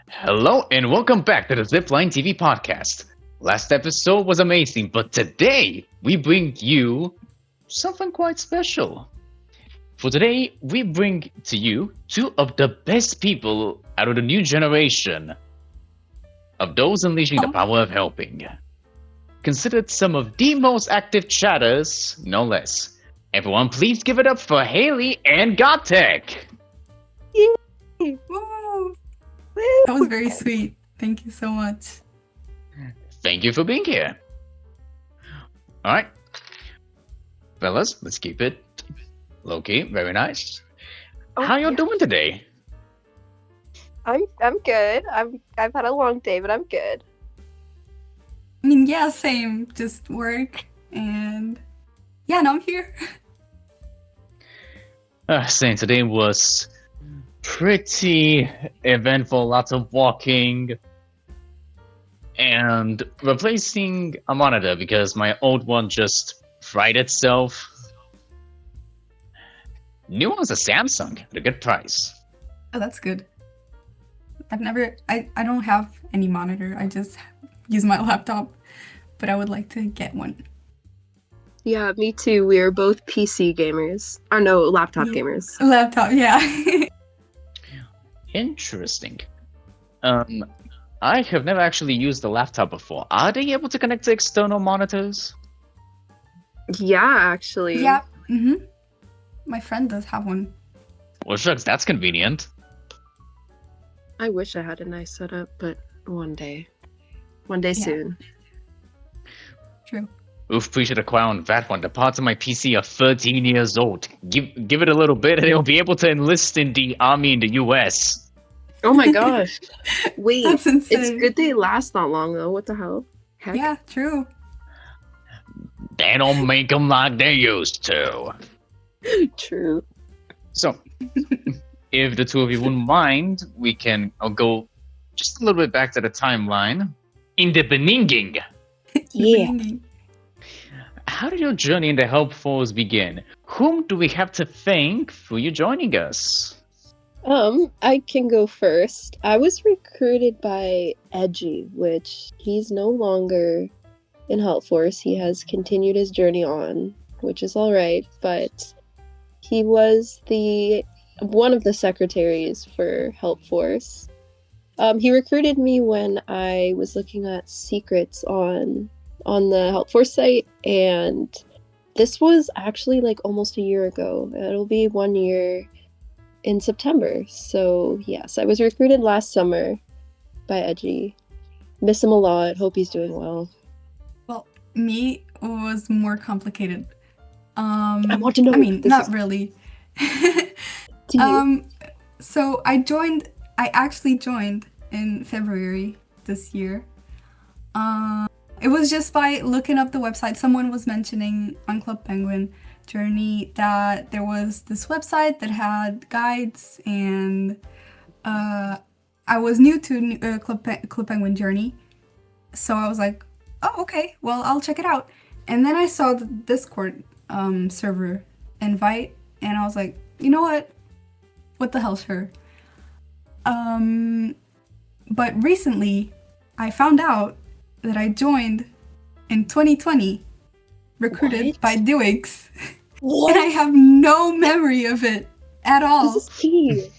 Hello and welcome back to the Zipline TV podcast. Last episode was amazing, but today we bring you something quite special. For today, we bring to you two of the best people out of the new generation of those unleashing the power of helping. Considered some of the most active chatters, no less. Everyone, please give it up for Hailey and Godtech. Yay! Woo! That was very sweet. Thank you so much. Thank you for being here. All right, fellas, let's keep it low-key. Very nice. How y'all doing today? I'm good. I've had a long day, but I'm good. I mean, yeah, same. Just work and yeah, no, I'm here. Saying today was pretty eventful. Lots of walking and replacing a monitor because my old one just fried itself. New one's a Samsung at a good price. Oh, that's good. I don't have any monitor. I just use my laptop, but I would like to get one. Yeah, me too. We are both PC gamers. Or no, laptop gamers. Laptop, yeah. Interesting. I have never actually used a laptop before. Are they able to connect to external monitors? Yeah, actually. Yeah. Mm-hmm. My friend does have one. Well, shucks, that's convenient. I wish I had a nice setup, but one day. One day soon. True. Oof, we should acquire on that one. The parts of my PC are 13 years old. Give it a little bit and it'll be able to enlist in the army in the US. Oh my gosh. Wait, That's insane. it's good they last that long though. What the hell? Heck? Yeah, true. They don't make them like they used to. True. So, if the two of you wouldn't mind, I'll go just a little bit back to the timeline. In the beginning, Yeah. how did your journey in the Help Force begin? Whom do we have to thank for you joining us? I can go first. I was recruited by Edgy, which he's no longer in Help Force. He has continued his journey on, which is alright, but he was one of the secretaries for Help Force. He recruited me when I was looking at secrets on the Help Force site, and this was actually like almost a year ago. It'll be 1 year in September. So yes, I was recruited last summer by Edgy. Miss him a lot. Hope he's doing well. Well, me was more complicated. I want to know. I mean, not really. Do you? So I actually joined in February this year. It was just by looking up the website. Someone was mentioning on Club Penguin Journey that there was this website that had guides, and I was new to Club Penguin Journey, so I was like, oh, okay, well, I'll check it out. And then I saw the Discord server invite, and I was like, you know what the hell, sure. But recently, I found out that I joined in 2020, recruited by Dewix. What? And I have no memory of it at all. This is key.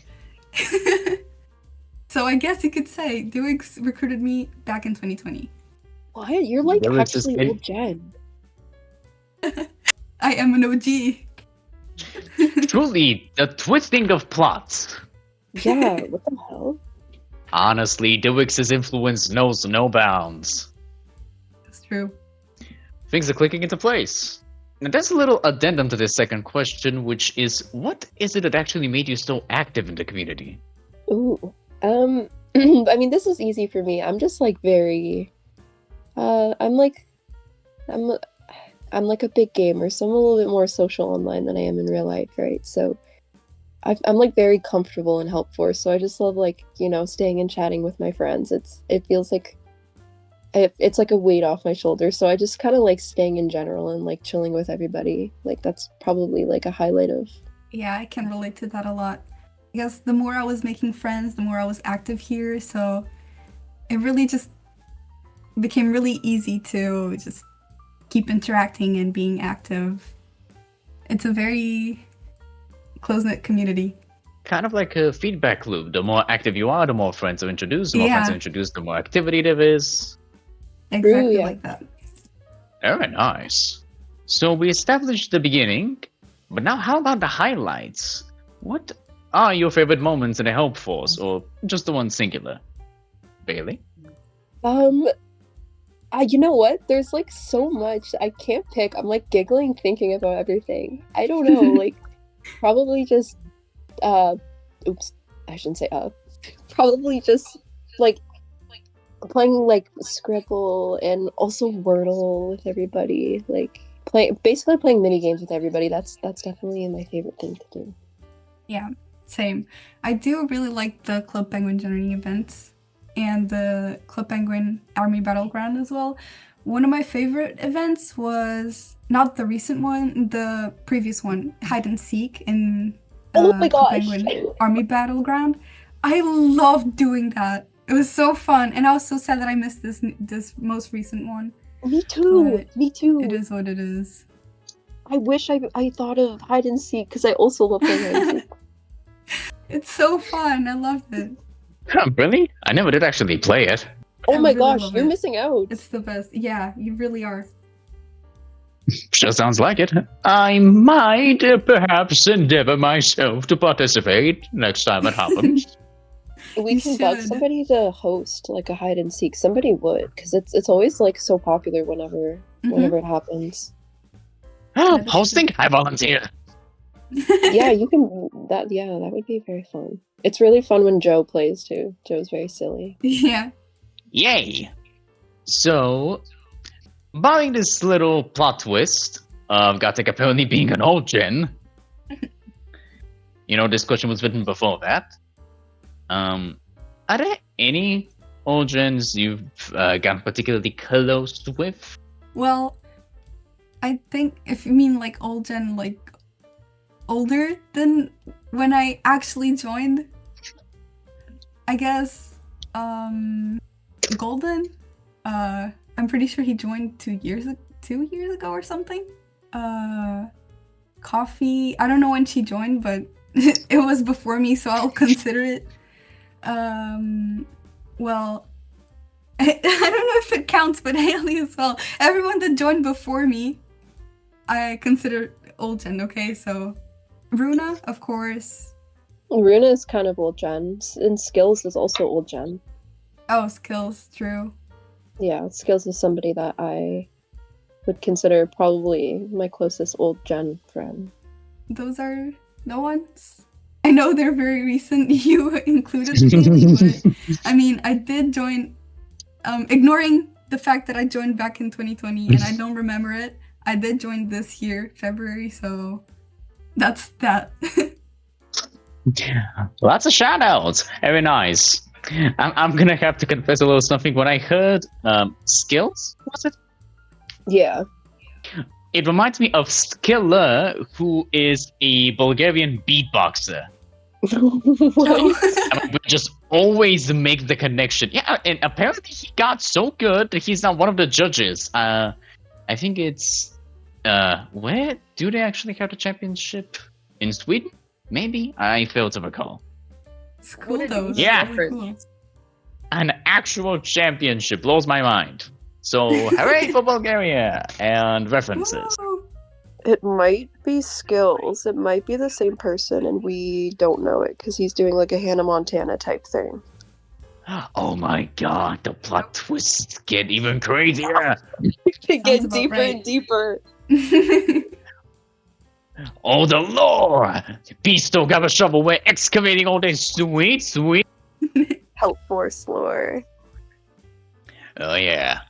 So I guess you could say Dewix recruited me back in 2020. What? You're like Dewix is actually old gen. I am an OG. Truly, the twisting of plots. Yeah, what the hell? Honestly, Dewix's influence knows no bounds. That's true. Things are clicking into place. Now, there's a little addendum to this second question, which is, what is it that actually made you so active in the community? Ooh. I mean, this was easy for me. I'm just like very, I'm like a big gamer, so I'm a little bit more social online than I am in real life, right? So I'm like very comfortable in Help Force, so I just love like, staying and chatting with my friends. It feels like it's like a weight off my shoulders, so I just kind of like staying in general and like chilling with everybody. Like that's probably like a highlight of. Yeah, I can relate to that a lot. I guess the more I was making friends, the more I was active here. So it really just became really easy to just keep interacting and being active. It's a very close-knit community. Kind of like a feedback loop. The more active you are, the more friends are introduced. The more friends Yeah. are introduced, the more activity there is. Exactly yeah. like that. Very nice. So we established the beginning, but now how about the highlights? What are your favorite moments in the Help Force, or just the one singular? Bailey? You know what? There's like so much I can't pick. I'm like giggling thinking about everything. I don't know, like probably just oops, I shouldn't say probably just like playing like Scribble and also Wordle with everybody. Like basically playing mini games with everybody. That's definitely my favorite thing to do. Yeah, same. I do really like the Club Penguin journey events and the Club Penguin Army Battleground as well. One of my favorite events was not the recent one, the previous one, Hide and Seek in Oh my Club gosh. Penguin Army Battleground. I loved doing that. It was so fun, and I was so sad that I missed this most recent one. Me too. But Me too. It is what it is. I wish I thought of hide and seek because I also love playing hide and seek. It's so fun. I loved it. Really? I never did actually play it. Oh I my really gosh, love you're it. missing out. It's the best. Yeah, you really are. Sure sounds like it. I might perhaps endeavor myself to participate next time it happens. We You can bug should. somebody to host like a hide and seek. Somebody would, because it's always like so popular whenever it happens. Oh, hosting? I volunteer. Yeah, you can. That would be very fun. It's really fun when Joe plays too. Joe's very silly. Yeah. Yay! So, barring this little plot twist of Godtech apparently being an old gen, this question was written before that. Are there any old gens you've gotten particularly close with? Well, I think if you mean like old gen, like older than when I actually joined, I guess Golden. I'm pretty sure he joined 2 years ago or something. Coffee. I don't know when she joined, but it was before me, so I'll consider it. Well, I don't know if it counts, but Hailey as well. Everyone that joined before me, I consider old gen. Okay, so Runa, of course. Runa is kind of old gen, and Skills is also old gen. Oh, Skills, true. Yeah, Skills is somebody that I would consider probably my closest old gen friend. Those are the ones. I know they're very recent. You included Hailey, but I mean, I did join. Ignoring the fact that I joined back in 2020 and I don't remember it, I did join this year, February. So that's that. Lots of shout outs. Very nice. I'm gonna have to confess a little something. When I heard Skills, was it? Yeah. It reminds me of Skiller, who is a Bulgarian beatboxer. What? We just always make the connection. Yeah, and apparently he got so good that he's now one of the judges. I think it's where do they actually have the championship? In Sweden? Maybe? I fail to recall. It's cool though. That's Yeah. really cool. An actual championship blows my mind. So hooray for Bulgaria and references. Woo! It might be Skills. It might be the same person, and we don't know it because he's doing like a Hannah Montana type thing. Oh my god, the plot twists get even crazier. It Sounds gets about deeper right. and deeper. Oh, the lore! Beasto got a shovel, we're excavating all this sweet. Help Force lore. Oh yeah.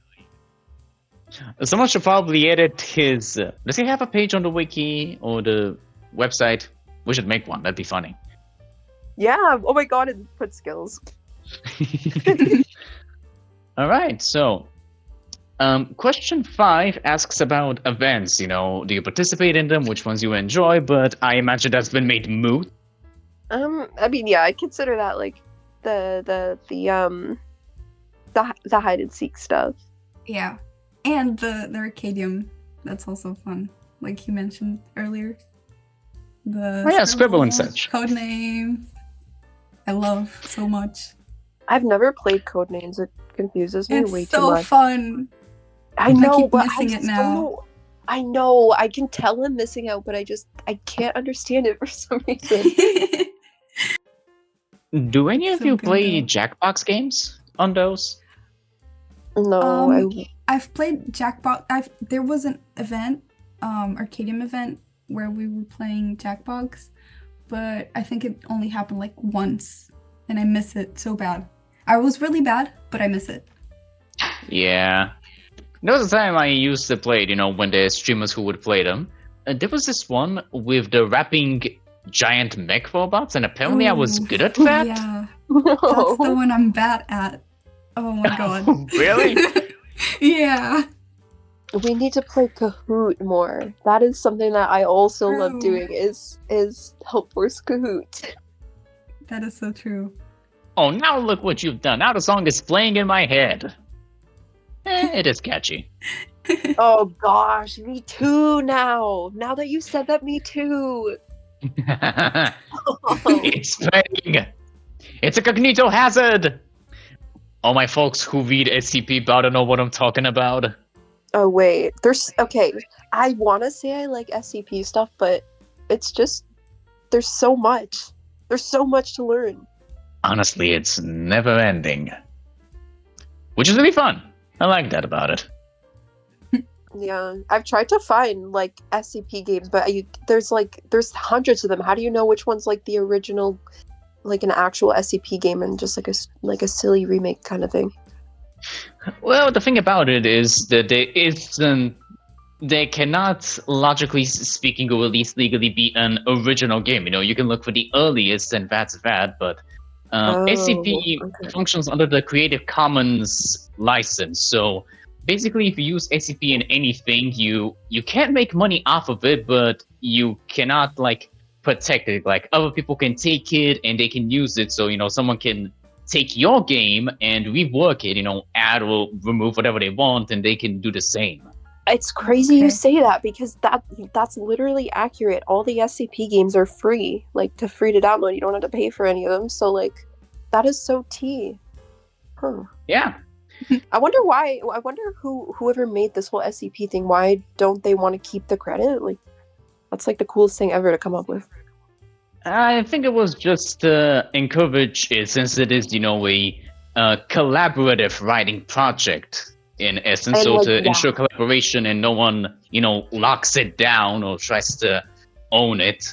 Someone should probably edit his... does he have a page on the wiki or the website? We should make one, that'd be funny. Yeah. Oh my god, it put Skills. Alright, so... question 5 asks about events, do you participate in them, which ones you enjoy, but I imagine that's been made moot. I mean, yeah, I consider that like the hide and seek stuff. Yeah. And the Arcadium. That's also fun. Like you mentioned earlier. The Scribble and such. Codename. I love so much. I've never played Codenames. It confuses me way too much. It's so fun. I know, but missing it now. I know. I can tell I'm missing out, but I can't understand it for some reason. Do any of you play though. Jackbox games on those? No, I've played Jackbox. There was an event, Arcadium event, where we were playing Jackbox, but I think it only happened like once, and I miss it so bad. I was really bad, but I miss it. Yeah. There was a time I used to play it, when the streamers who would play them. There was this one with the rapping giant mech robots, and apparently I was good at that. Yeah. That's the one I'm bad at. Oh my god. Really? Yeah. We need to play Kahoot more. That is something that I also love doing is Help Force Kahoot. That is so true. Oh, now look what you've done. Now the song is playing in my head. It is catchy. Oh gosh, me too now. Now that you said that, me too. It's playing. It's a cognito hazard. All my folks who read SCP don't know what I'm talking about. Oh wait, okay. I want to say I like SCP stuff, but it's just there's so much. There's so much to learn. Honestly, it's never ending, which is really fun. I like that about it. Yeah, I've tried to find like SCP games, but there's hundreds of them. How do you know which one's like the original, like an actual SCP game, and just like a silly remake kind of thing? Well, the thing about it is that they cannot, logically speaking, or at least legally, be an original game. You can look for the earliest, and that's that. But SCP functions under the Creative Commons license. So basically, if you use SCP in anything, you can't make money off of it, but you cannot like protect it. Like other people can take it and they can use it. So someone can take your game and rework it. Add or remove whatever they want, and they can do the same. It's crazy you say that, because that's literally accurate. All the SCP games are free, like free to download. You don't have to pay for any of them. So like, that is so tea. Huh. Yeah. I wonder why. I wonder whoever made this whole SCP thing. Why don't they want to keep the credit? Like, that's like the coolest thing ever to come up with. I think it was just to encourage it, since it is a collaborative writing project. In essence, and so like, to ensure collaboration and no one, locks it down or tries to own it,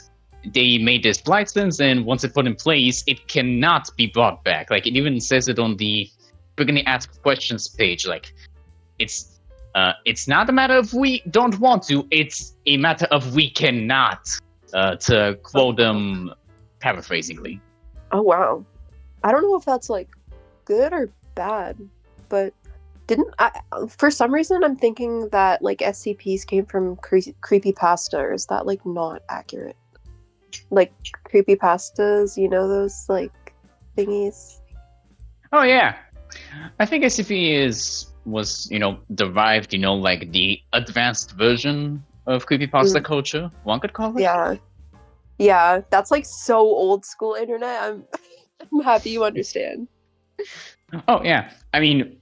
they made this license, and once it's put in place, it cannot be brought back. Like, it even says it on the Beginning Ask Questions page. Like, it's not a matter of we don't want to, it's a matter of we cannot, to quote them paraphrasingly. Oh, wow. I don't know if that's, like, good or bad, but for some reason I'm thinking that like SCPs came from creepypasta, or is that like not accurate? Like creepypastas, those like thingies? Oh yeah, I think SCP was derived, like the advanced version of creepypasta culture, one could call it. Yeah, that's like so old school internet. I'm happy you understand. Oh yeah, I mean,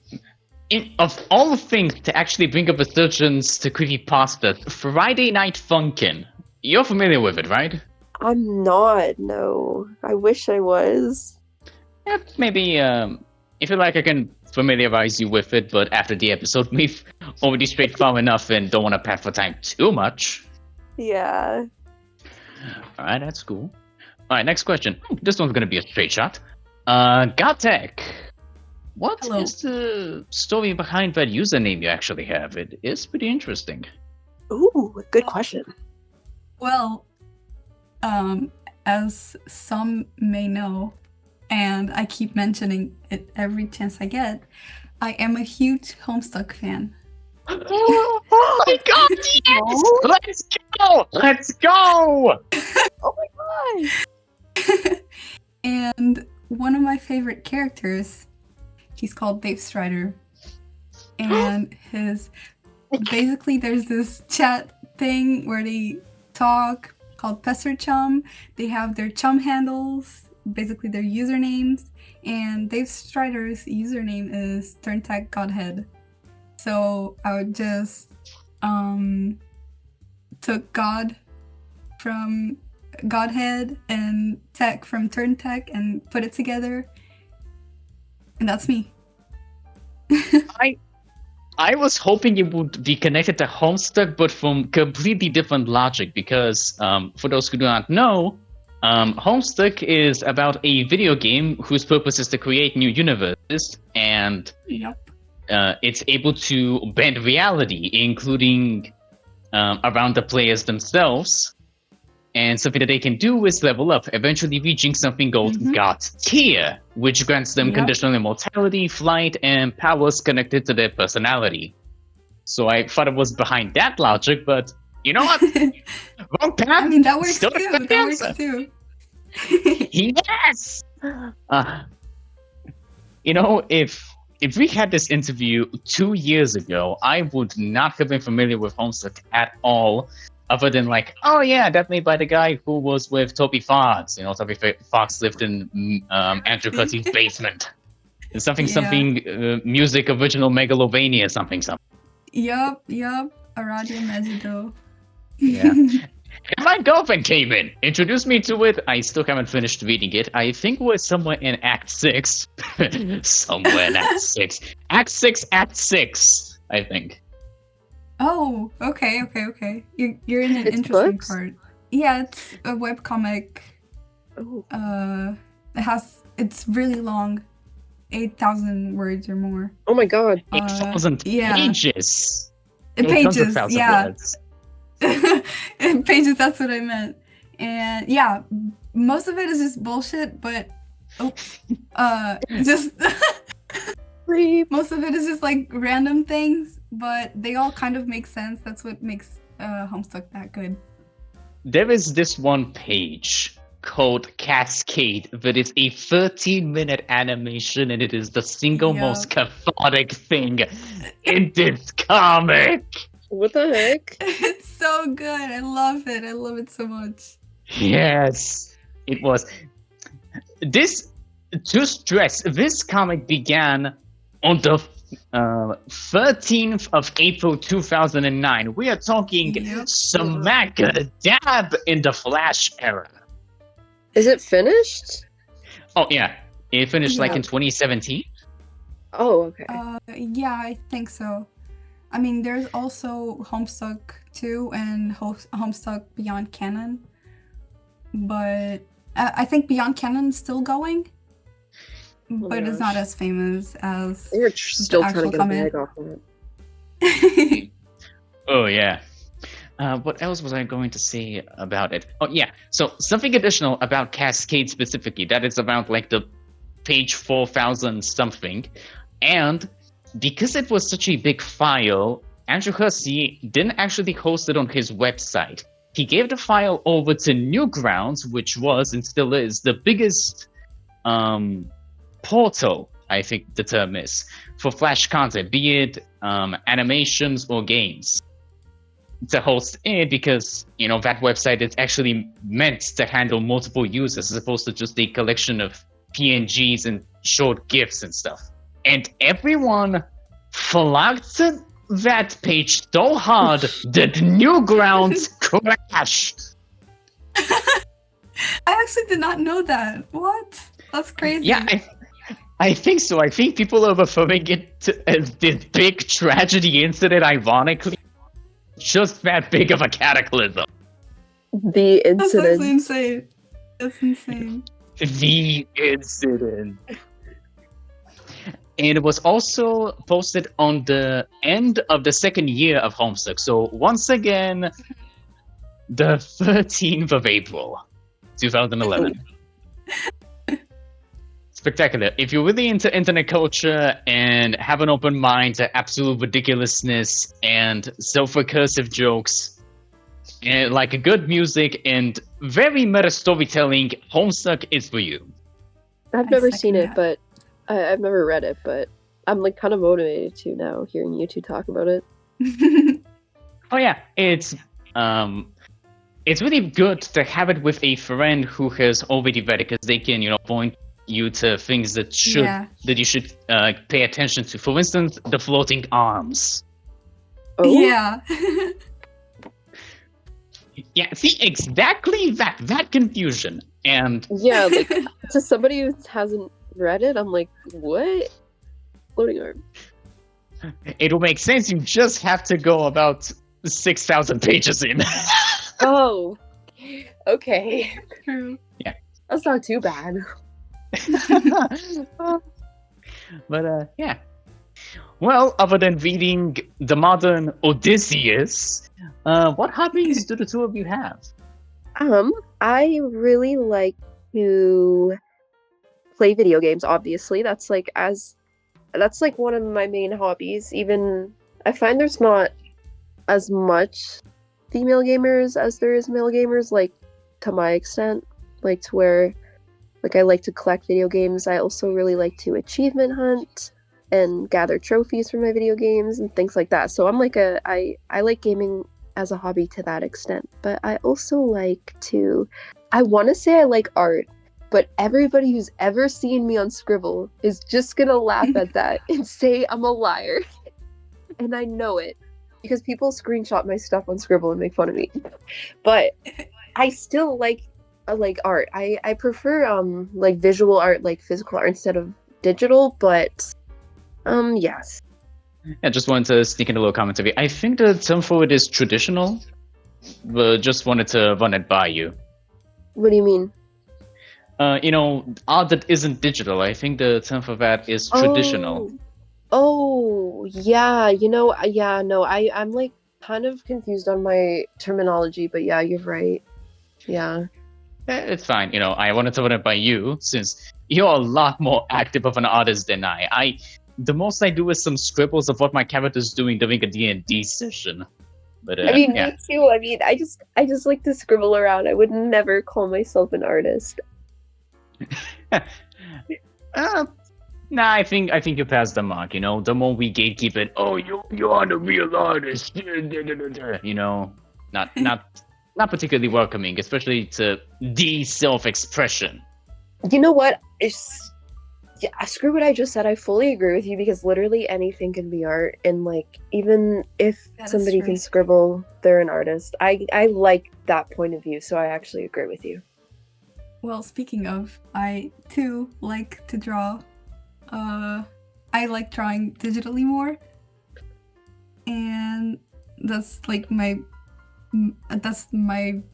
of all the things to actually bring up assertions to creepypasta, Friday Night Funkin'. You're familiar with it, right? I'm not, no. I wish I was. Yeah, maybe, if you like, I can familiarize you with it, but after the episode, we've already strayed far enough and don't want to pass for time too much. Yeah. Alright, that's cool. Alright, next question. This one's gonna be a straight shot. Godtech. What is the story behind that username you actually have? It is pretty interesting. Ooh, good question. Well, as some may know, and I keep mentioning it every chance I get, I am a huge Homestuck fan. Oh my god, yes! Let's go! Oh my god! And one of my favorite characters, he's called Dave Strider. And basically there's this chat thing where they talk called Pester Chum. They have their chum handles, basically their usernames. And Dave Strider's username is TurnTech Godhead. So I would just took God from Godhead and Tech from TurnTech and put it together. And that's me. I was hoping it would be connected to Homestuck, but from completely different logic, because for those who do not know, Homestuck is about a video game whose purpose is to create new universes, and Yep. It's able to bend reality, including around the players themselves. And something that they can do is level up, eventually reaching something called God Tier, which grants them conditional immortality, flight, and powers connected to their personality. So I thought it was behind that logic, but you know what? Wrong path. I mean, that works Still too. a good That answer. works too. Yes! If we had this interview 2 years ago, I would not have been familiar with Homestuck at all, other than like, oh yeah, that made by the guy who was with Toby Fox. Toby Fox lived in Andrew Cutty's basement. Something music original Megalovania something. Yup. Aradia Megido. Yeah. And my girlfriend came in, introduced me to it. I still haven't finished reading it. I think we're somewhere in Act 6. Somewhere in Act 6. Act 6, I think. Oh, okay. You're in an It's interesting books? part. Yeah, it's a webcomic. Oh. It's really long. 8,000 words or more. Oh my god. 8,000 yeah. pages. Pages, 800,000 yeah. words. Pages, that's what I meant. And yeah, most of it is just bullshit, but just most of it is just like random things, but they all kind of make sense. That's what makes Homestuck that good. There is this one page called Cascade that is a 13-minute animation, and it is the single most cathartic thing in this comic. What the heck? It's so good. I love it. I love it so much. Yes, it was. To stress, this comic began on the 13th of April 2009. We are talking smack dab in the Flash era. Is it finished? Oh, yeah. It finished like in 2017. Oh, okay. Yeah, I think so. I mean, there's also Homestuck 2 and Homestuck Beyond Canon. But I think Beyond Canon is still going. But it's not as famous as You're still the trying to actual get a comic. bag off of it. Oh, yeah. What else was I going to say about it? Oh, yeah. So something additional about Cascade specifically. That is about like the page 4,000 something. And because it was such a big file, Andrew Hussey didn't actually host it on his website. He gave the file over to Newgrounds, which was and still is the biggest portal, I think the term is, for Flash content, be it animations or games, to host it, because that website is actually meant to handle multiple users as opposed to just a collection of PNGs and short GIFs and stuff. And everyone flocked to that page so hard that Newgrounds crashed. I actually did not know that. What? That's crazy. Yeah, I think so. I think people are referring it as this big tragedy incident, ironically. Just that big of a cataclysm. The That's incident. actually insane. That's insane. The incident. And it was also posted on the end of the second year of Homestuck. So once again, the 13th of April, 2011. Spectacular. If you're really into internet culture and have an open mind to absolute ridiculousness and self-recursive jokes, and like good music and very meta storytelling, Homestuck is for you. I've I never second seen it, that. but I've never read it, but I'm like kind of motivated to now hearing you two talk about it. Oh yeah, it's really good to have it with a friend who has already read it, because they can, point you to things that Yeah. you should pay attention to. For instance, the floating arms. Oh, Yeah. Yeah, see, exactly that confusion. And yeah. Like to somebody who hasn't read it, I'm like, what? Floating arm. it will make sense. You just have to go about 6,000 pages in. Oh, okay. True. Yeah. That's not too bad. But yeah. Well, other than reading the modern Odysseus, what hobbies do the two of you have? I really like to play video games, obviously. That's like one of my main hobbies. Even I find there's not as much female gamers as there is male gamers, like to my extent. Like to where like I like to collect video games. I also really like to achievement hunt and gather trophies for my video games and things like that. So I'm like I like gaming as a hobby to that extent. But I also like to I want to say I like art, but everybody who's ever seen me on Scribble is just gonna laugh at that and say I'm a liar. And I know it because people screenshot my stuff on Scribble and make fun of me. But I still like art. I prefer like visual art, like physical art instead of digital, but yes. I just wanted to sneak in a little commentary. I think the term for it is traditional, but just wanted to run it by you. What do you mean? Art that isn't digital. I think the term for that is traditional. Oh, yeah. Yeah, no, I'm like kind of confused on my terminology, but yeah, you're right. Yeah. It's fine. I wanted to run it by you since you're a lot more active of an artist than I. The most I do is some scribbles of what my character's doing during a D&D session. But I mean, yeah. me too. I mean, I just like to scribble around. I would never call myself an artist. Nah, I think you passed the mark. The more we gatekeep it, oh, you are the real artist. Not particularly welcoming, especially to the self-expression. You know what? Screw what I just said. I fully agree with you because literally anything can be art, and like even if somebody can scribble, they're an artist. I like that point of view, so I actually agree with you. Well, speaking of, I too like to draw. I like drawing digitally more, and that's like my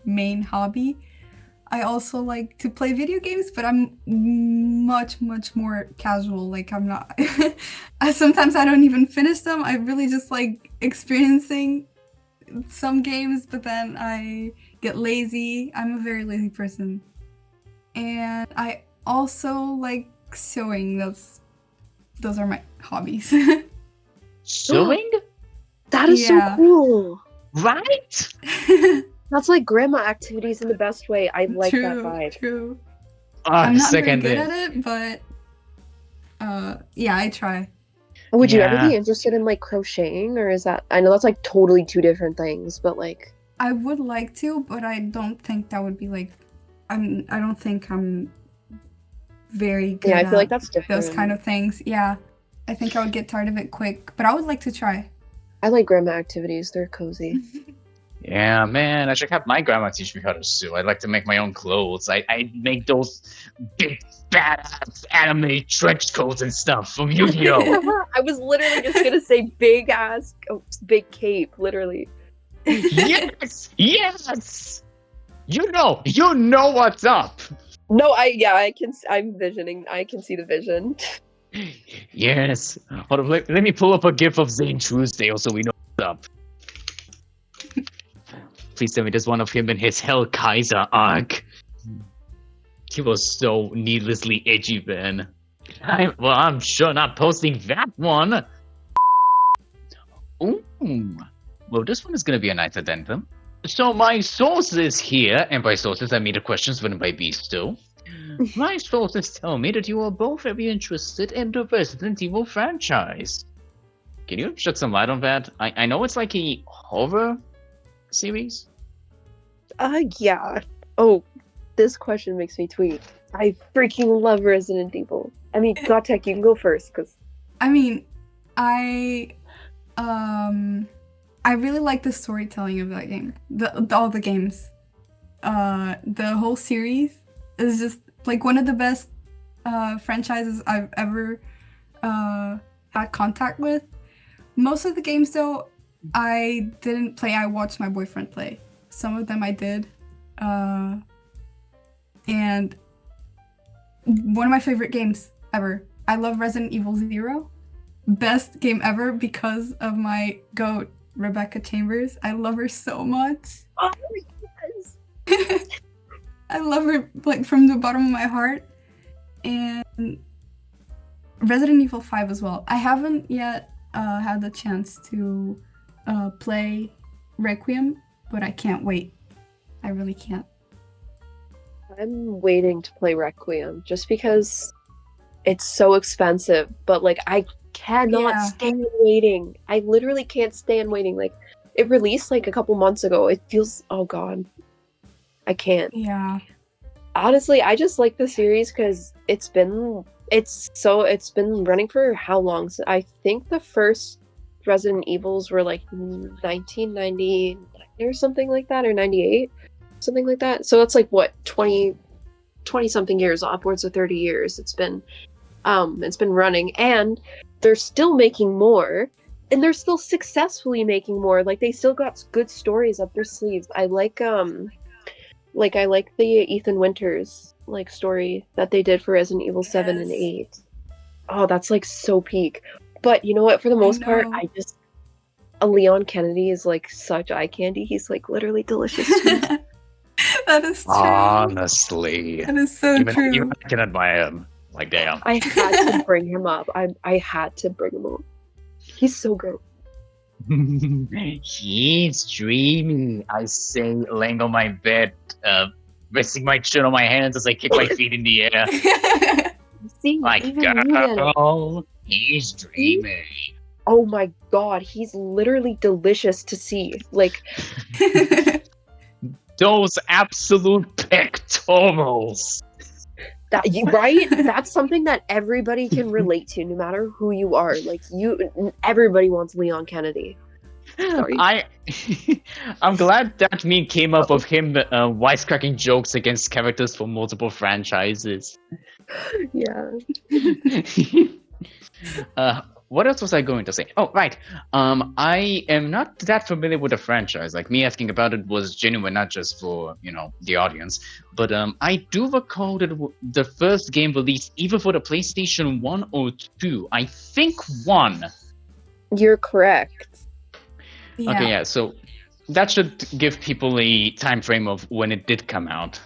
main hobby. I also like to play video games, but I'm much more casual. Like I'm not. Sometimes I don't even finish them. I really just like experiencing some games, but then I get lazy. I'm a very lazy person, and I also like sewing. Those are my hobbies. Sewing? That is so cool. Right? That's like grandma activities in the best way. I like that vibe. True. I'm not very second good at it, but yeah, I try. Would you ever be interested in like crocheting, or is that? I know that's like totally two different things, but like I would like to, but I don't think that would be like. I don't think I'm very good. Yeah, I feel like that's different. Those kind of things. Yeah, I think I would get tired of it quick, but I would like to try. I like grandma activities. They're cozy. Yeah, man, I should have my grandma teach me how to sew. I'd like to make my own clothes. I make those big, badass anime trench coats and stuff from Yu-Gi-Oh! I was literally just gonna say big big cape, literally. Yes! Yes! You know what's up! No, I'm visioning. I can see the vision. Yes. Hold on, let me pull up a gif of Zane Truesdale so we know what's up. Please tell me there's one of him in his Hell Kaiser arc. He was so needlessly edgy, man. I'm sure not posting that one. Ooh. Well, this one is going to be a nice addendum. So my sources here, and by sources I mean the questions written by Beasto, My sources tell me that you are both very interested in the Resident Evil franchise. Can you shed some light on that? I know it's like a horror series. Yeah. Oh, this question makes me tweet. I freaking love Resident Evil. I mean, Godtech, you can go first, because... I mean, I really like the storytelling of that game. All the games. The whole series is just like one of the best franchises I've ever had contact with. Most of the games, though, I didn't play. I watched my boyfriend play. Some of them I did. And one of my favorite games ever. I love Resident Evil 0. Best game ever because of my goat, Rebecca Chambers. I love her so much. Oh, yes. I love her like from the bottom of my heart. And Resident Evil 5 as well. I haven't yet had the chance to play Requiem, but I can't wait. I really can't. I'm waiting to play Requiem just because it's so expensive, but like I cannot stand waiting. I literally can't stand waiting. Like it released like a couple months ago. It feels, oh god, I can't. Yeah. Honestly, I just like the series because it's been running for how long? So I think the first Resident Evils were like 1999 or something like that, or 98, something like that. So it's like what 20 something years, upwards of 30 years. It's been running, and they're still making more, and they're still successfully making more. Like they still got good stories up their sleeves. I like the Ethan Winters like story that they did for Resident Evil 7 and 8. Oh, that's like so peak. But you know what? For the most part, Leon Kennedy is like such eye candy. He's like literally delicious to me. That is true. Honestly. That is so true. Even I can admire him. Like, damn. I had to bring him up. I had to bring him up. He's so good. He's dreamy. I say, laying on my bed, resting my chin on my hands as I kick my feet in the air. See, Like, girl, he's dreamy. Oh my god, he's literally delicious to see. Like, those absolute pectorals. Right? That's something that everybody can relate to, no matter who you are. Like, everybody wants Leon Kennedy. Sorry. I'm glad that meme came up of him wisecracking jokes against characters from multiple franchises. Yeah. What else was I going to say? Oh, right. I am not that familiar with the franchise. Like, me asking about it was genuine, not just for, the audience. But I do recall that the first game released either for the PlayStation 1 or 2. I think 1. You're correct. Yeah. Okay, yeah. So that should give people a time frame of when it did come out.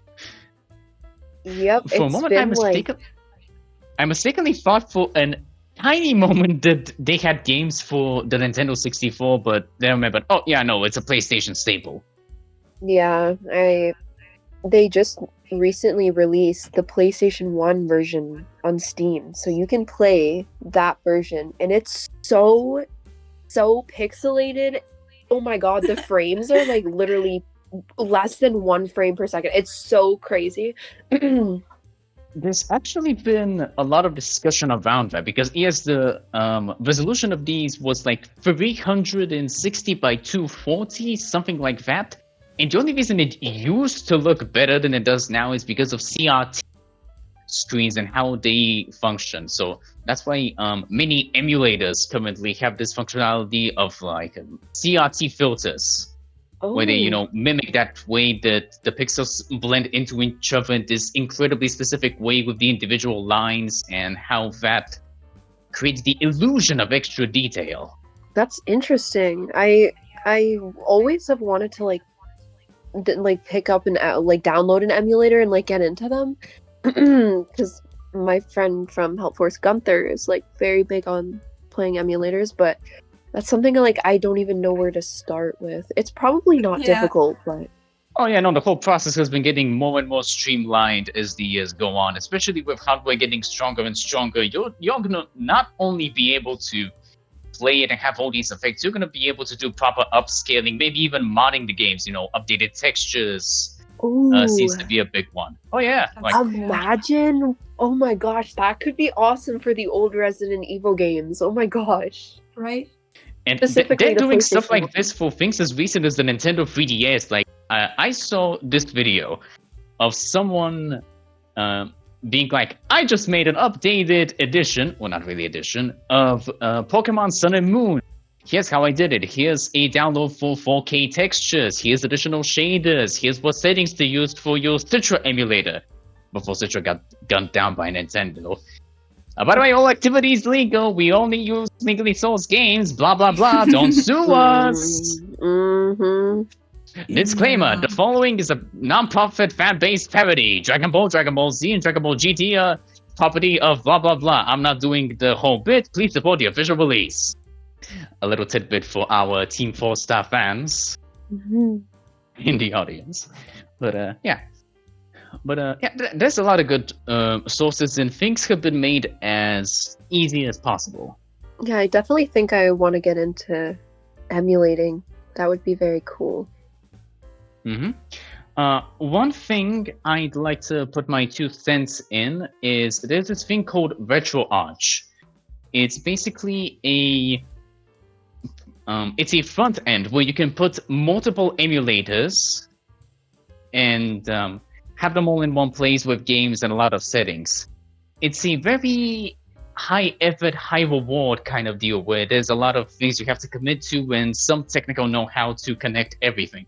Yep. For a moment, I mistakenly thought for an tiny moment that they had games for the Nintendo 64, but then I remembered, oh yeah, no, it's a PlayStation staple. Yeah, they just recently released the PlayStation 1 version on Steam, so you can play that version, and it's so pixelated. Oh my god, the frames are like literally less than 1 frame per second. It's so crazy. There's actually been a lot of discussion around that because yes, the resolution of these was like 360 by 240, something like that. And the only reason it used to look better than it does now is because of CRT screens and how they function. So that's why many emulators currently have this functionality of like CRT filters. Where they, mimic that way that the pixels blend into each other in this incredibly specific way with the individual lines and how that creates the illusion of extra detail. That's interesting. I always have wanted to pick up and download an emulator and like get into them because my friend from Help Force Gunther is like very big on playing emulators, but that's something like I don't even know where to start with. It's probably not difficult, but Oh yeah, no, the whole process has been getting more and more streamlined as the years go on, especially with hardware getting stronger and stronger. You're gonna not only be able to play it and have all these effects, you're gonna be able to do proper upscaling, maybe even modding the games, updated textures. Ooh. Seems to be a big one. Oh yeah. Imagine, oh my gosh, that could be awesome for the old Resident Evil games. Oh my gosh. Right? And Specifically they're the doing stuff PlayStation like one. this for things as recent as the Nintendo 3DS. Like, I saw this video of someone being like, I just made an updated edition, well, not really edition, of Pokemon Sun and Moon. Here's how I did it. Here's a download for 4K textures. Here's additional shaders. Here's what settings to use for your Citra emulator. Before Citra got gunned down by Nintendo. By the way, all activities legal. We only use legally sourced games. Blah, blah, blah. Don't sue us. Mm-hmm. Disclaimer, the following is a non-profit fan-based parody. Dragon Ball Z, and Dragon Ball GT are property of blah, blah, blah. I'm not doing the whole bit. Please support the official release. A little tidbit for our Team 4-star fans in the audience. But, yeah. But, yeah, there's a lot of good sources, and things have been made as easy as possible. Yeah, I definitely think I want to get into emulating. That would be very cool. One thing I'd like to put my 2 cents in is there's this thing called RetroArch. It's basically it's a front end where you can put multiple emulators and have them all in one place with games and a lot of settings. It's a very high effort, high reward kind of deal where there's a lot of things you have to commit to and some technical know-how to connect everything.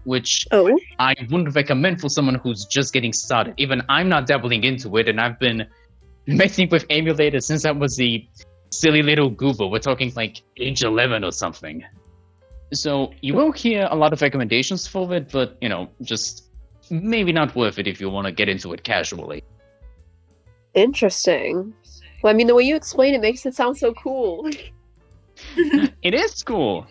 Which I wouldn't recommend for someone who's just getting started. Even I'm not dabbling into it, and I've been messing with emulators since I was a silly little goober. We're talking like age 11 or something. So you will hear a lot of recommendations for it, but, just maybe not worth it if you want to get into it casually. Interesting. Well, I mean, the way you explain it makes it sound so cool. It is cool.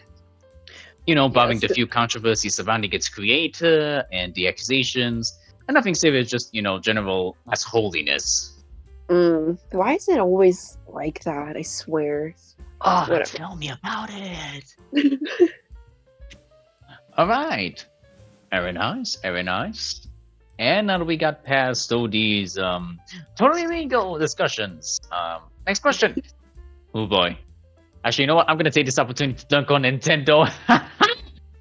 Barring the few controversies surrounding its creator and the accusations, and nothing serious, just, general holiness. Why is it always like that? I swear. Oh, tell me about it. All right. Very nice, very nice. And now that we got past all these totally legal discussions, next question. Oh boy. Actually, you know what? I'm going to take this opportunity to dunk on Nintendo.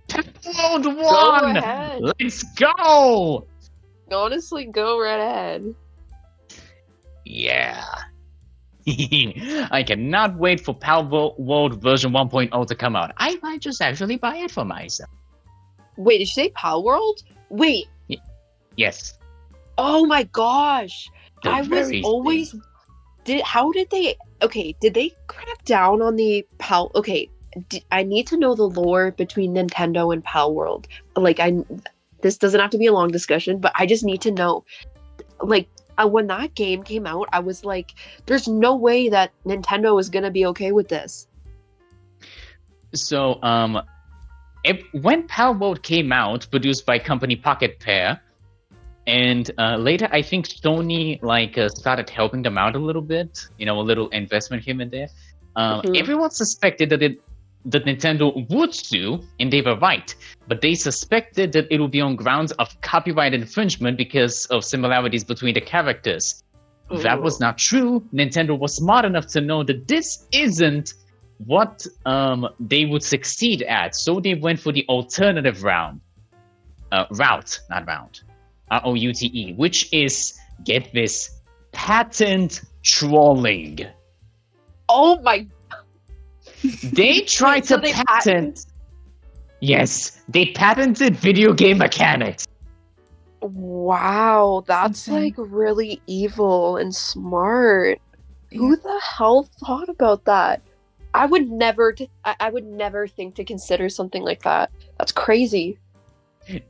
Palworld 1! Go ahead. Let's go! Honestly, go right ahead. Yeah. I cannot wait for Palworld version 1.0 to come out. I might just actually buy it for myself. Wait, did you say Palworld? Wait. Yes. Oh my gosh. The I was very always... thing. Did they crack down on the I need to know the lore between Nintendo and Palworld. This doesn't have to be a long discussion, but I just need to know. When that game came out, I was like, there's no way that Nintendo is gonna be okay with this. So, when Palworld came out, produced by company Pocket Pair, and later I think Sony started helping them out a little bit, a little investment here and there. Everyone suspected that Nintendo would sue, and they were right. But they suspected that it would be on grounds of copyright infringement because of similarities between the characters. That was not true. Nintendo was smart enough to know that this isn't what they would succeed at, so they went for the alternative route, ROUTE, which is, get this, patent trolling. Oh my! They tried to patent. Yes, they patented video game mechanics. Wow, that's really evil and smart. Yeah. Who the hell thought about that? I would never think to consider something like that. That's crazy.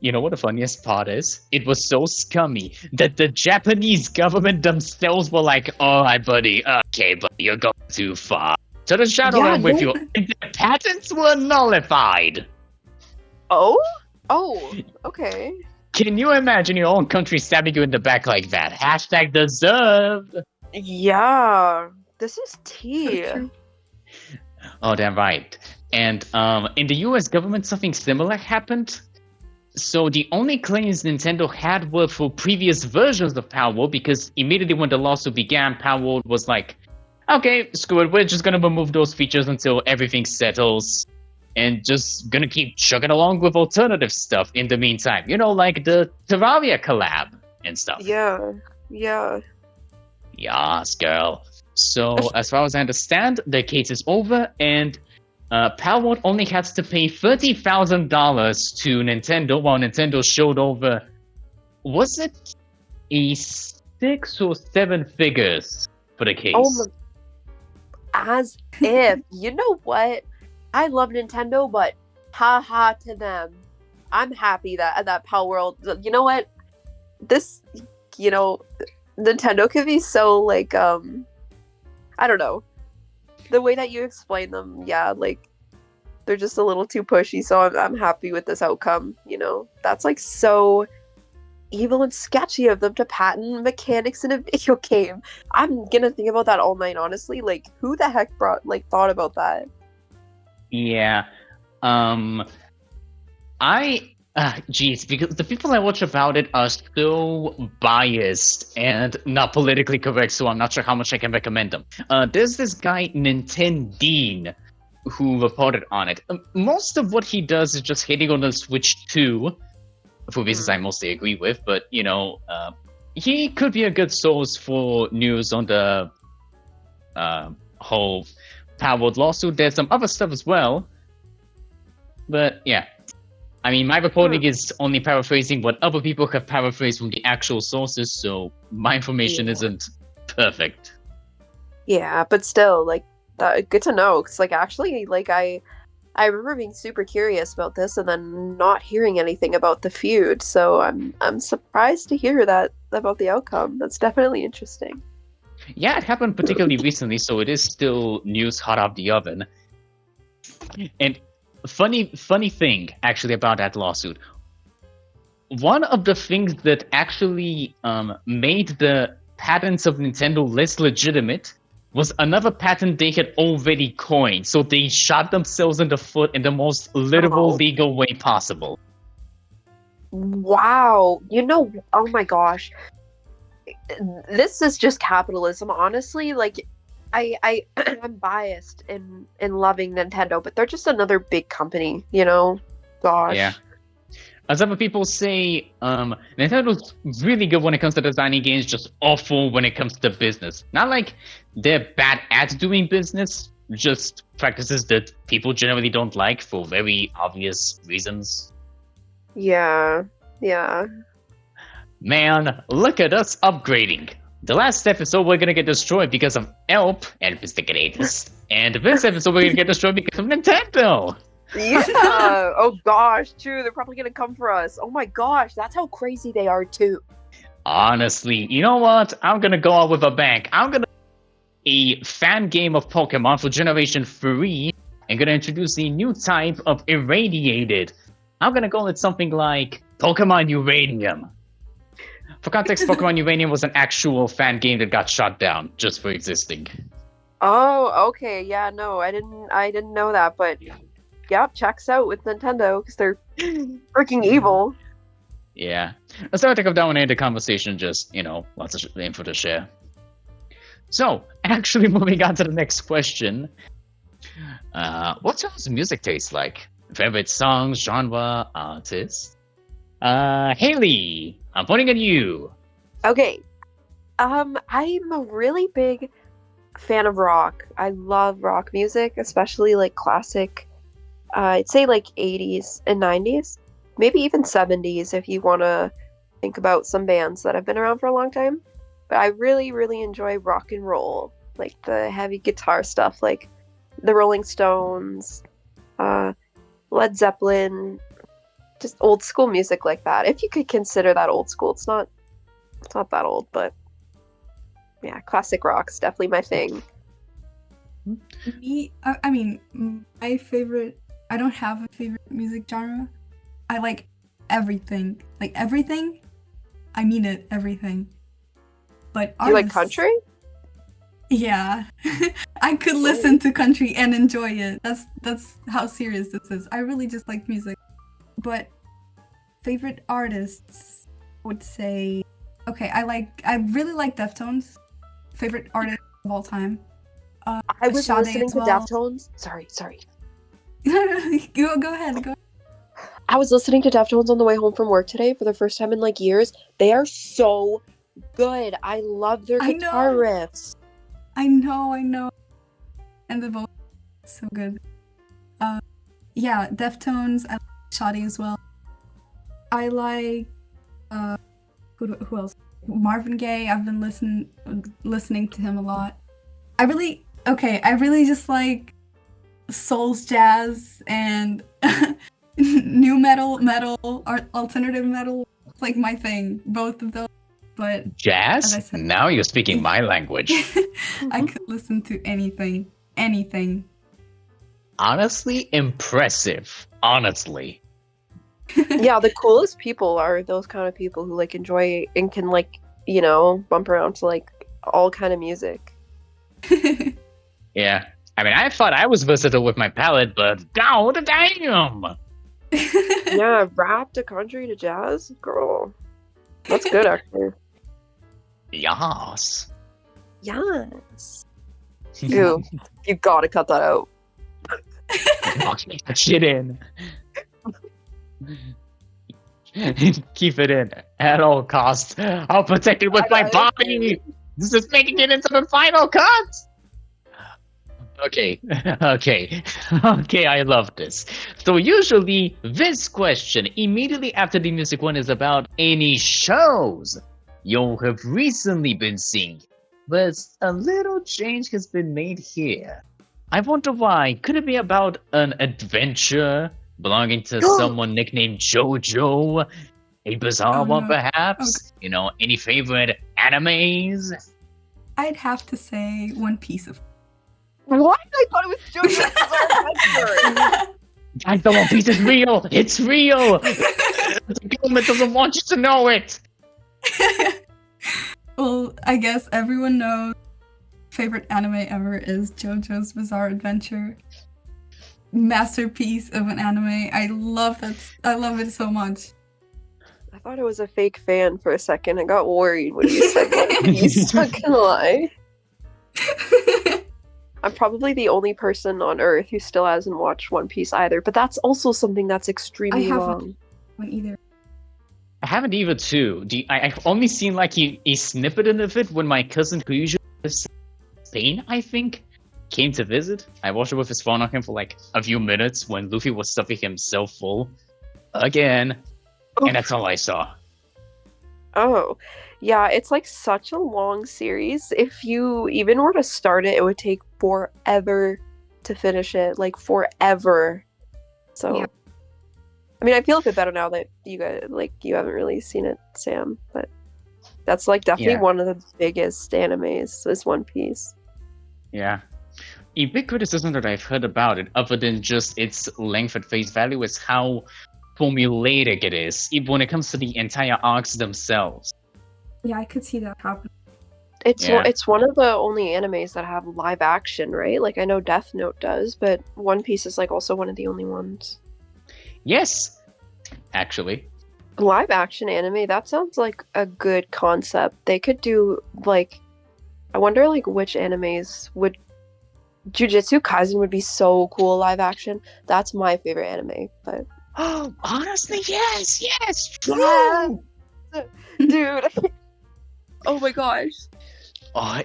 You know what the funniest part is? It was so scummy that the Japanese government themselves were like, "All right, buddy. Okay, but you're going too far." So the shadow with you. The patents were nullified. Oh, Oh, okay. Can you imagine your own country stabbing you in the back like that? Hashtag deserved. Yeah, this is So tea. true. Oh, damn right. And in the US government, something similar happened. So the only claims Nintendo had were for previous versions of Palworld, because immediately when the lawsuit began, Palworld was like, okay, screw it, we're just gonna remove those features until everything settles, and just gonna keep chugging along with alternative stuff in the meantime. You know, like the Terraria collab and stuff. Yeah, yeah. Yes, girl. So, as far as I understand, the case is over, and Palworld only has to pay $30,000 to Nintendo, while Nintendo showed over, was it a 6 or 7 figures for the case? Oh my, as if. You know what? I love Nintendo, but haha to them. I'm happy that Palworld. You know what? This, Nintendo could be so like I don't know. The way that you explain them, yeah, like they're just a little too pushy. So I'm happy with this outcome. That's like so evil and sketchy of them to patent mechanics in a video game. I'm gonna think about that all night, honestly. Like, who the heck thought about that? Yeah. Because the people I watch about it are so biased and not politically correct, so I'm not sure how much I can recommend them. There's this guy, Nintendine, who reported on it. Most of what he does is just hitting on the Switch 2, for reasons I mostly agree with, but, he could be a good source for news on the whole Palworld lawsuit. There's some other stuff as well, but yeah. I mean, my reporting is only paraphrasing what other people have paraphrased from the actual sources, so my information isn't perfect. Yeah, but still, like, good to know. Cause, like, actually, like, I remember being super curious about this and then not hearing anything about the feud. So I'm surprised to hear that about the outcome. That's definitely interesting. Yeah, it happened particularly recently, so it is still news hot off the oven. And funny thing actually about that lawsuit. One of the things that actually made the patents of Nintendo less legitimate was another patent they had already coined. So they shot themselves in the foot in the most literal legal way possible. Wow. Oh my gosh. This is just capitalism, honestly. Like, I'm biased in loving Nintendo, but they're just another big company, Gosh. Yeah. As other people say, Nintendo's really good when it comes to designing games, just awful when it comes to business. Not like they're bad at doing business, just practices that people generally don't like for very obvious reasons. Yeah. Man, look at us upgrading. The last episode we're gonna get destroyed because of Elp is the greatest. And this episode we're gonna get destroyed because of Nintendo. Yeah. Oh gosh, true. They're probably gonna come for us. Oh my gosh, that's how crazy they are too. Honestly, you know what? I'm gonna go out with a bang. I'm gonna a fan game of Pokemon for Generation 3 and gonna introduce a new type of Irradiated. I'm gonna call it something like Pokemon Uranium. For context, Pokemon Uranium was an actual fan game that got shut down just for existing. Oh, okay. Yeah, no, I didn't know that, but yep, checks out with Nintendo because they're freaking evil. Yeah. Let's start to come down and end the conversation, just, lots of info to share. So, actually moving on to the next question. What's your music taste like? Favorite songs, genre, artists? Hailey, I'm pointing at you. Okay. I'm a really big fan of rock. I love rock music, especially like classic. I'd say like 80s and 90s, maybe even 70s if you want to think about some bands that have been around for a long time. But I really, really enjoy rock and roll, like the heavy guitar stuff, like the Rolling Stones, Led Zeppelin, just old school music like that. If you could consider that old school, it's not that old, but yeah, classic rock's definitely my thing. Me, my favorite. I don't have a favorite music genre. I like everything. Like everything. I mean it, everything. But Do you like artists, country? yeah. I could listen to country and enjoy it. That's how serious this is. I really just like music. But favorite artists, I would say, okay, I really like Deftones. Favorite artist of all time. I was Sade listening as to well. Deftones. Sorry. Go ahead. I was listening to Deftones on the way home from work today for the first time in like years. They are so good. I love their I guitar know. riffs. I know. And the vocal is so good. Yeah, Deftones. I like Sade as well. I like who else? Marvin Gaye. I've been listening to him a lot. I really just like soul's jazz and new metal, alternative metal. It's like my thing. Both of those. But as I Jazz? said, Now you're speaking my language. I could listen to anything. Honestly, impressive. Honestly. Yeah, the coolest people are those kind of people who like enjoy and can like, bump around to like all kind of music. Yeah. I mean, I thought I was versatile with my palette, but god damn! Yeah, rap to country to jazz, girl. That's good, actually. Yas. Yes. Ew, you gotta cut that out. Keep that shit in. Keep it in at all costs. I'll protect it with my body. This is making it into the final cut. Okay, I love this. So usually this question immediately after the music one is about any shows you have recently been seeing. But a little change has been made here. I wonder why. Could it be about an adventure belonging to someone nicknamed JoJo? A bizarre one, perhaps? Okay. Any favorite animes? I'd have to say One Piece of. What? I thought it was JoJo's. I thought One Piece is real. It's real. The government doesn't want you to know it. Well, I guess everyone knows favorite anime ever is JoJo's Bizarre Adventure. Masterpiece of an anime. I love it. I love it so much. I thought it was a fake fan for a second. I got worried when you said One Piece. Not gonna lie. I'm probably the only person on Earth who still hasn't watched One Piece either, but that's also something that's extremely long. I haven't one either. I haven't either too. I've only seen like a snippet of it when my cousin, who usually lives in Spain, I think, came to visit. I watched it with his phone on him for like a few minutes when Luffy was stuffing himself full again, and that's all I saw. Oh, yeah, it's like such a long series. If you even were to start it, it would take forever to finish it, like forever. So, yeah. I mean, I feel a bit better now that you guys, like, you haven't really seen it, Sam, but that's like definitely one of the biggest animes is One Piece. Yeah. A big criticism that I've heard about it, other than just its length at face value, is how formulaic it is, even when it comes to the entire arcs themselves. Yeah, I could see that happen. It's one of the only animes that have live action, right? Like, I know Death Note does, but One Piece is like also one of the only ones. Yes, actually. Live action anime, that sounds like a good concept. They could do, like, I wonder, like, which animes would... Jujutsu Kaisen would be so cool live action. That's my favorite anime, but... Oh, honestly, yes! True! Dude. Oh my gosh. Oh,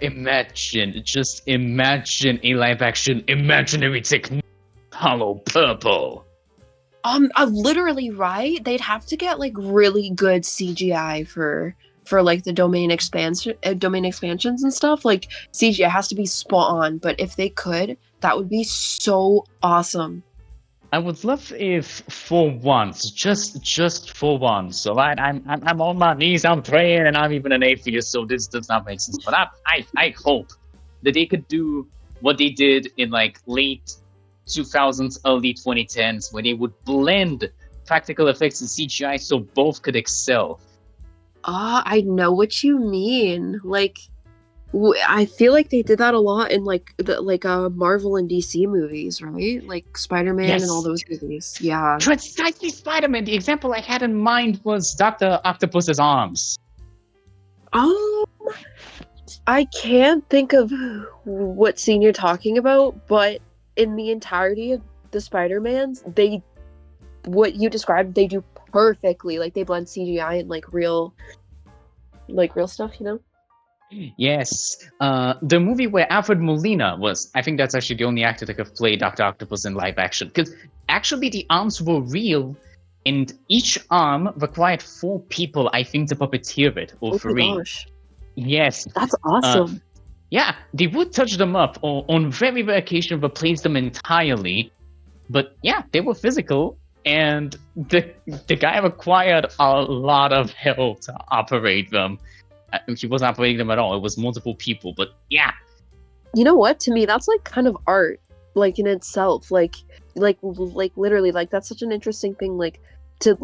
just imagine a live action imaginary technique. Hollow Purple. Literally, right? They'd have to get like really good CGI for like the domain expansions and stuff. Like CGI has to be spot on, but if they could, that would be so awesome. I would love if for once, just for once, alright? I'm on my knees, I'm praying, and I'm even an atheist, so this does not make sense. But I hope that they could do what they did in like late 2000s, early 2010s, where they would blend practical effects and CGI so both could excel. I know what you mean. Like, I feel like they did that a lot in like Marvel and DC movies, right? Like Spider-Man and all those movies. Yeah. Precisely Spider-Man. The example I had in mind was Dr. Octopus's arms. I can't think of what scene you're talking about, but in the entirety of the Spider-Mans, what you described, they do perfectly. Like they blend CGI and like real stuff, you know? Yes. The movie where Alfred Molina was, I think that's actually the only actor that could play Dr. Octopus in live action. Because actually the arms were real, and each arm required 4 people, I think, to puppeteer it, or 3. Oh my gosh. Yes. That's awesome. Yeah, they would touch them up, or on very rare occasion replace them entirely. But yeah, they were physical, and the guy required a lot of help to operate them. He wasn't operating them at all. It was multiple people, but yeah. You know what? To me, that's like kind of art, like in itself. Like literally, like that's such an interesting thing. Like to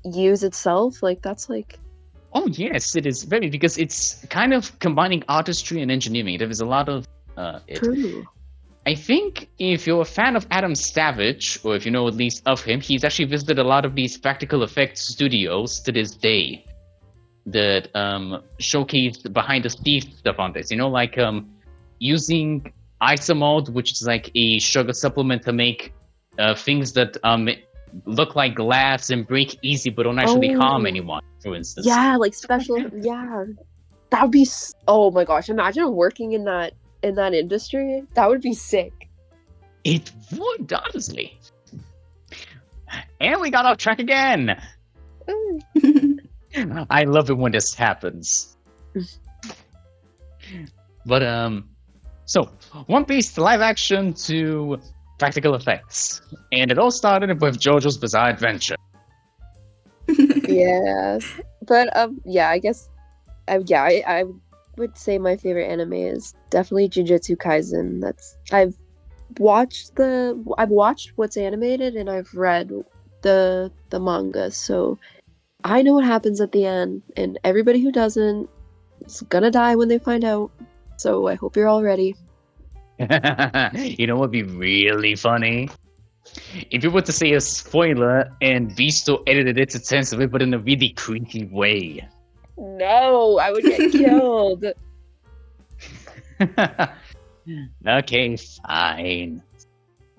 use itself. Like that's like. Oh yes, it is very, because it's kind of combining artistry and engineering. There is a lot of True. I think if you're a fan of Adam Savage, or if you know at least of him, he's actually visited a lot of these practical effects studios to this day that showcase behind the scenes stuff on this. You know, like using isomalt, which is like a sugar supplement to make things that look like glass and break easy but don't actually harm anyone, for instance. Yeah, like special. Yeah, that would be. Oh my gosh! Imagine working in that industry. That would be sick. It would, honestly. And we got off track again. I love it when this happens. But so One Piece live action to practical effects, and it all started with JoJo's Bizarre Adventure. Yes, but yeah, I guess, I would say my favorite anime is definitely Jujutsu Kaisen. I've watched what's animated, and I've read the manga, so I know what happens at the end, and everybody who doesn't is gonna die when they find out. So I hope you're all ready. You know what would be really funny? If you were to say a spoiler and Beasto edited it to censor it, but in a really creepy way. No, I would get killed. Okay, fine.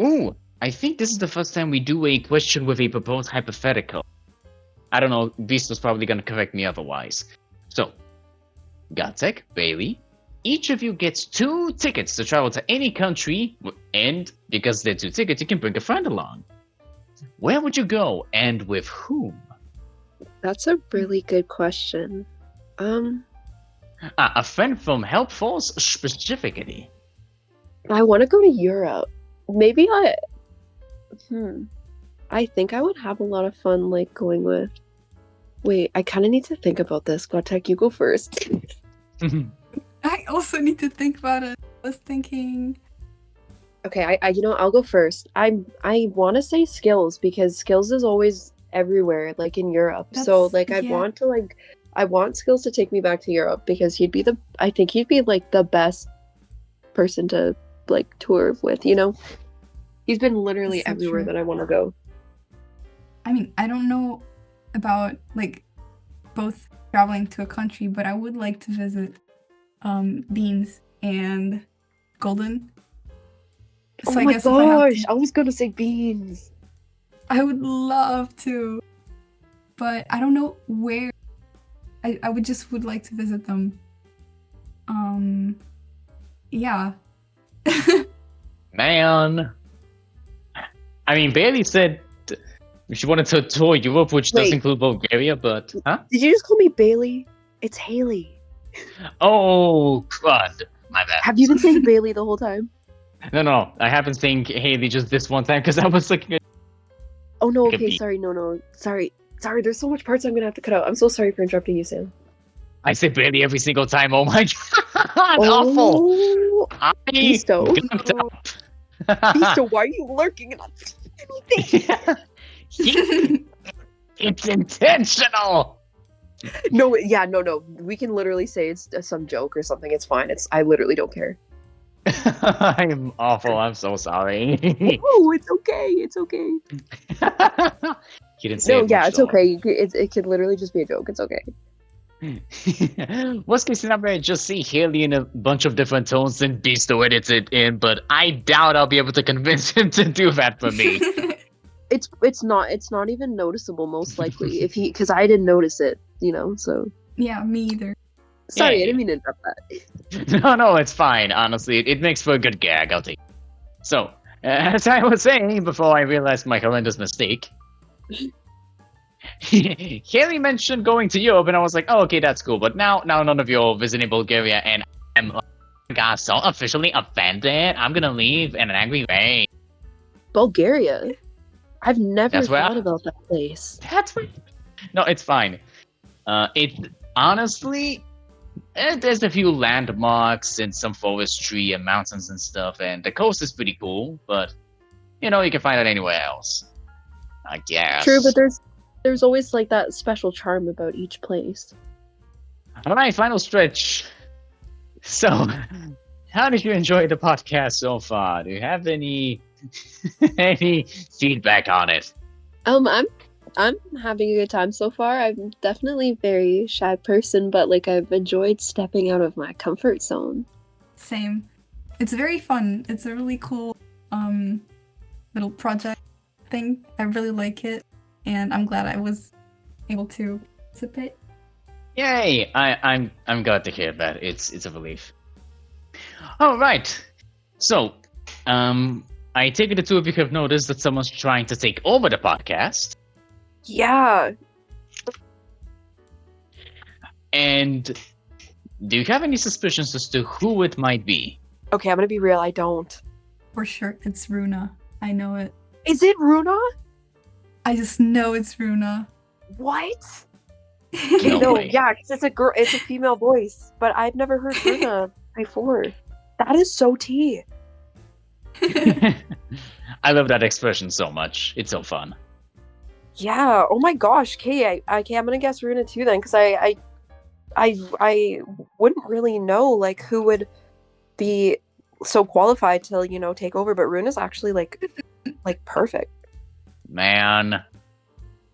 Ooh, I think this is the first time we do a question with a proposed hypothetical. I don't know, Beasto's probably gonna correct me otherwise. So, Godtech, Bailey, each of you gets 2 tickets to travel to any country, and because they're 2 tickets, you can bring a friend along. Where would you go, and with whom? That's a really good question. A friend from Help Force specifically. I want to go to Europe. Maybe I think I would have a lot of fun, like, going with... Wait, I kind of need to think about this. Godtech, you go first. I also need to think about it. I was thinking... Okay, I'll go first. I want to say Skills, because Skills is always everywhere, like in Europe. So like I want Skills to take me back to Europe, because I think he'd be like the best person to like tour with, you know? He's been literally everywhere that I want to go. I mean, I don't know about like both traveling to a country, but I would like to visit Beans and Golden. So I guess gosh, I was gonna say Beans. I would love to, but I don't know where. I would like to visit them. Yeah. Man. I mean, Bailey said she wanted to tour Europe, which does include Bulgaria, but... Huh? Did you just call me Bailey? It's Hailey. Oh, crud. My bad. Have you been saying Bailey the whole time? No. I haven't seen Hailey just this one time, because I was looking at... Oh, no, okay, sorry, no. Sorry, there's so much parts I'm gonna have to cut out. I'm so sorry for interrupting you, Sam. I say Bailey every single time, oh my god! Awful! Beasto. Beasto, why are you lurking? And not saying anything? It's intentional. No, we can literally say it's some joke or something. It's fine. I literally don't care. I'm awful. I'm so sorry. Oh, it's okay. It's okay. You didn't say No, it yeah, much, it's though. okay. It could literally just be a joke. It's okay. Worst case scenario, just see Hailey in a bunch of different tones and Beast to edit it in, but I doubt I'll be able to convince him to do that for me. It's not even noticeable, most likely, because I didn't notice it, so. Yeah, me either. Sorry, Yeah. I didn't mean to interrupt that. No, it's fine. Honestly, it makes for a good gag. I'll take it. So, as I was saying before I realized my horrendous mistake, Hailey mentioned going to Europe, and I was like, oh, okay, that's cool. But now none of you are visiting Bulgaria, and I'm so officially offended. I'm gonna leave in an angry way. Bulgaria? I've never That's where thought about that place. That's what... No, it's fine. It honestly, there's a few landmarks and some forestry and mountains and stuff, and the coast is pretty cool. But you can find it anywhere else, I guess. True, but there's always like that special charm about each place. All right, final stretch. So, how did you enjoy the podcast so far? Do you have any any feedback on it? I'm having a good time so far. I'm definitely a very shy person, but like I've enjoyed stepping out of my comfort zone. Same. It's very fun. It's a really cool little project thing. I really like it, and I'm glad I was able to participate. Yay! I'm glad to hear that. It's a relief. All right. So, I take it the two of you have noticed that someone's trying to take over the podcast. Yeah. And do you have any suspicions as to who it might be? Okay, I'm gonna be real. I don't. For sure, it's Runa. I know it. Is it Runa? I just know it's Runa. What? No No, way. yeah, 'cause it's a girl. It's a female voice, but I've never heard Runa before. That is so tea. I love that expression so much. It's so fun. Yeah. Oh my gosh. Okay. I'm gonna guess Runa too then, because I wouldn't really know like who would be so qualified to take over, but Runa's actually like perfect. Man,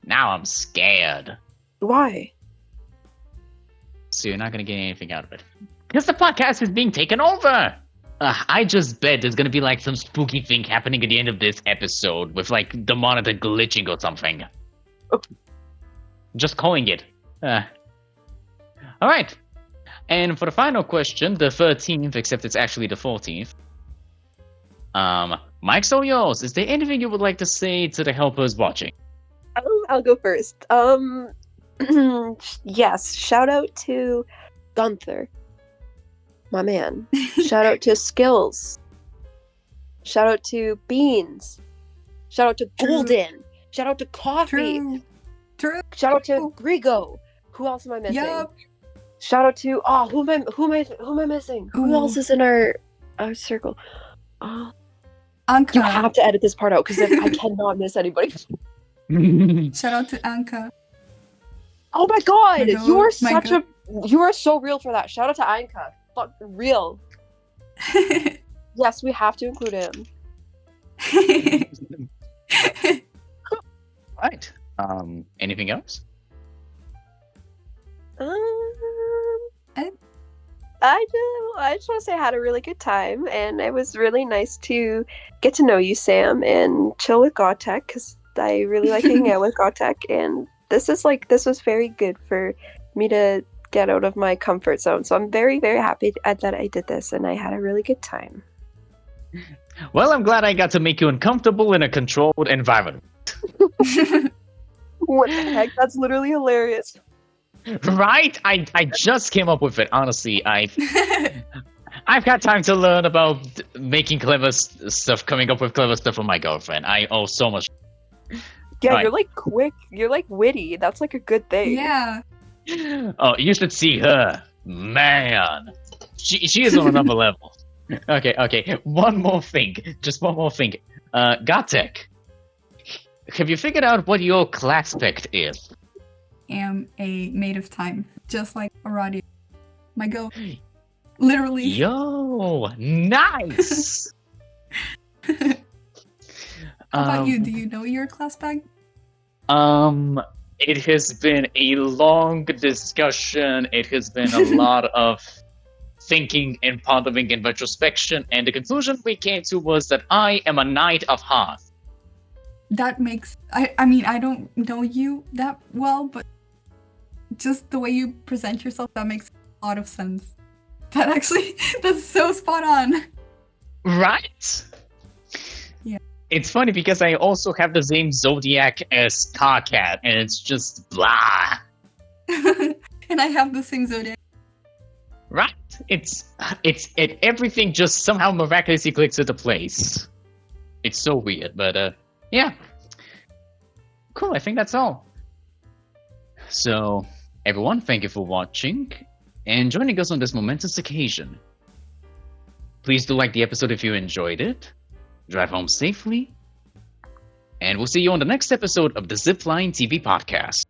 now I'm scared. Why? So you're not gonna get anything out of it. Because the podcast is being taken over! I just bet there's gonna be like some spooky thing happening at the end of this episode with like the monitor glitching or something. Oh. Just calling it. Alright. And for the final question, the 13th, except it's actually the 14th. Mike's all yours. Is there anything you would like to say to the helpers watching? I'll go first. Yes. Shout out to Gunther, my man. Shout out to Skills. Shout out to Beans. Shout out to True. Golden. Shout out to Coffee. True. Shout out to Grigo. Who else am I missing? Yup. Shout out to who am I missing? Who Ooh. else is in our circle? Anka. You have to edit this part out because I cannot miss anybody. Shout out to Anka. Oh my god, My you are God. you are so real for that. Shout out to Ainka. Fuck real. Yes, we have to include him. Right. Anything else? I just want to say I had a really good time, and it was really nice to get to know you, Sam, and chill with Godtech because I really like hanging out with Godtech, and this was very good for me to get out of my comfort zone. So I'm very, very happy that I did this, and I had a really good time. Well, I'm glad I got to make you uncomfortable in a controlled environment. What the heck? That's literally hilarious. Right? I just came up with it. Honestly, I've got time to learn about making clever stuff, coming up with clever stuff for my girlfriend. I owe so much. Yeah, Right. you're like quick. You're like witty. That's like a good thing. Yeah. Oh, you should see her. Man. She is on another level. Okay. One more thing. Just one more thing. Godtech. have you figured out what your class pick is? Am a maid of time, just like Aradia. My go. Literally. Yo, nice! How about you? Do you know your class bag? It has been a long discussion. It has been a lot of thinking and pondering and retrospection, and the conclusion we came to was that I am a knight of hearth. That makes... I mean, I don't know you that well, but just the way you present yourself, that makes a lot of sense. That actually, that's so spot on. Right? Yeah. It's funny because I also have the same zodiac as Carcat, and it's just blah. And I have the same zodiac. Right? Everything just somehow miraculously clicks into place. It's so weird, but yeah. Cool, I think that's all. So, everyone, thank you for watching and joining us on this momentous occasion. Please do like the episode if you enjoyed it. Drive home safely. And we'll see you on the next episode of the Zipline TV podcast.